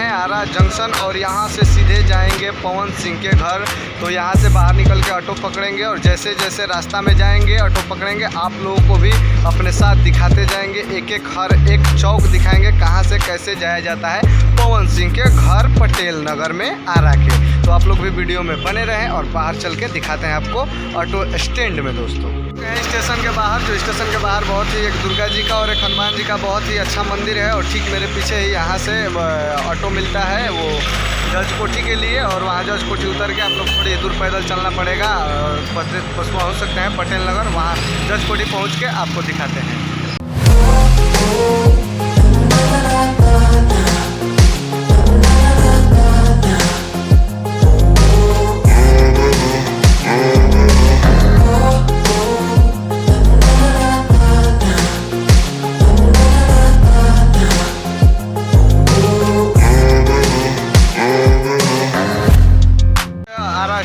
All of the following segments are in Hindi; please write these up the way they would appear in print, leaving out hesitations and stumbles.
हैं आरा जंक्शन और यहाँ से सीधे जाएंगे पवन सिंह के घर। तो यहाँ से बाहर निकल के ऑटो पकड़ेंगे और जैसे जैसे रास्ता में जाएंगे ऑटो पकड़ेंगे, आप लोगों को भी अपने साथ दिखाते जाएंगे। एक एक हर एक चौक दिखाएंगे कहाँ से कैसे जाया जाता है पवन सिंह के घर पटेल नगर में आरा के। तो आप लोग भी वीडियो में बने रहें और बाहर चल के दिखाते हैं आपको ऑटो स्टैंड में। दोस्तों स्टेशन के बाहर, जो स्टेशन के बाहर बहुत ही एक दुर्गा जी का और एक हनुमान जी का बहुत ही अच्छा मंदिर है और ठीक मेरे पीछे ही यहाँ से ऑटो मिलता है वो जज कोठी के लिए। और वहाँ जज कोठी उतर के आप लोग थोड़ी दूर पैदल चलना पड़ेगा और बस पहुँच सकते हैं पटेल नगर। वहाँ जज कोठी पहुँच के आपको दिखाते हैं।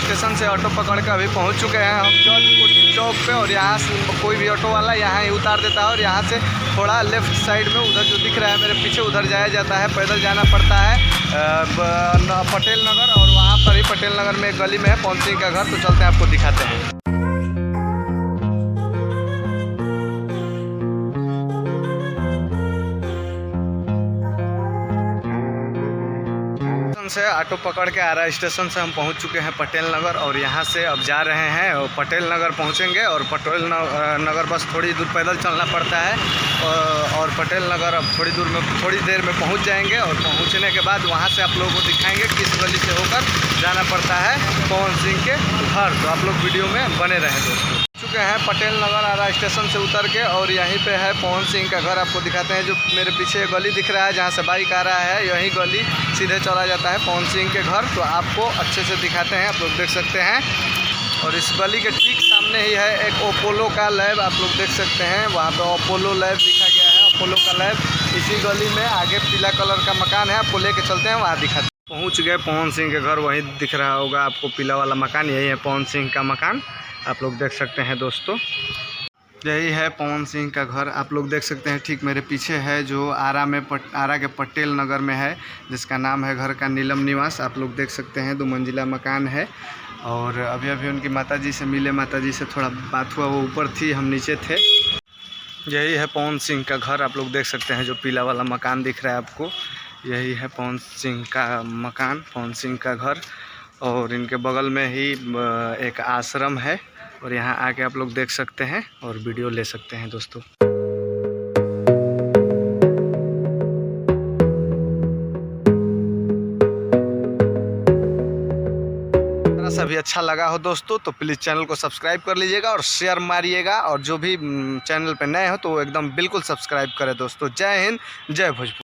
स्टेशन से ऑटो पकड़ के अभी पहुंच चुके हैं हम जज कोठी चौक पे। और यहाँ से कोई भी ऑटो वाला यहाँ ही उतार देता है और यहाँ से थोड़ा लेफ्ट साइड में उधर जो दिख रहा है मेरे पीछे उधर जाया जाता है। पैदल जाना पड़ता है पटेल नगर और वहाँ पर ही पटेल नगर में एक गली में है पवन सिंह का घर। तो चलते हैं आपको दिखाते हैं। से ऑटो पकड़ के आरा स्टेशन से हम पहुंच चुके हैं पटेल नगर और यहाँ से अब जा रहे हैं और पटेल नगर पहुँचेंगे। और पटेल नगर बस थोड़ी दूर पैदल चलना पड़ता है और पटेल नगर अब थोड़ी देर में पहुँच जाएंगे। और पहुँचने के बाद वहाँ से आप लोगों को दिखाएंगे किस गली से होकर जाना पड़ता है पवन सिंह के घर। तो आप लोग वीडियो में बने रहें। दोस्तों चुके हैं पटेल नगर आरा स्टेशन से उतर के और यहीं पे है पवन सिंह का घर। आपको दिखाते हैं जो मेरे पीछे गली दिख रहा है जहाँ से बाइक आ रहा है, यही गली सीधे चला जाता है पवन सिंह के घर। तो आपको अच्छे से दिखाते हैं, आप लोग देख सकते हैं। और इस गली के ठीक सामने ही है एक अपोलो का लैब, आप लोग देख सकते हैं। वहाँ पे अपोलो लैब लिखा गया है, अपोलो का लैब इसी गली में। आगे पीला कलर का मकान है, आपको लेके चलते हैं वहाँ दिखाते हैं। पहुँच गए पवन सिंह के घर, वहीं दिख रहा होगा आपको पीला वाला मकान, यही है पवन सिंह का मकान, आप लोग देख सकते हैं। दोस्तों यही है पवन सिंह का घर, आप लोग देख सकते हैं। ठीक मेरे पीछे है जो आरा के पटेल नगर में है, जिसका नाम है घर का नीलम निवास। आप लोग देख सकते हैं 2 मंजिला मकान है। और अभी उनकी माताजी से मिले, माताजी से थोड़ा बात हुआ, वो ऊपर थी हम नीचे थे। यही है पवन सिंह का घर, आप लोग देख सकते हैं। जो पीला वाला मकान दिख रहा है आपको, यही है पवन सिंह का मकान, पवन सिंह का घर। और इनके बगल में ही एक आश्रम है और यहाँ आके आप लोग देख सकते हैं और वीडियो ले सकते हैं। दोस्तों सभी अच्छा लगा हो दोस्तों तो प्लीज़ चैनल को सब्सक्राइब कर लीजिएगा और शेयर मारिएगा। और जो भी चैनल पे नए हो तो एकदम बिल्कुल सब्सक्राइब करें। दोस्तों जय हिंद, जय भोजपुर।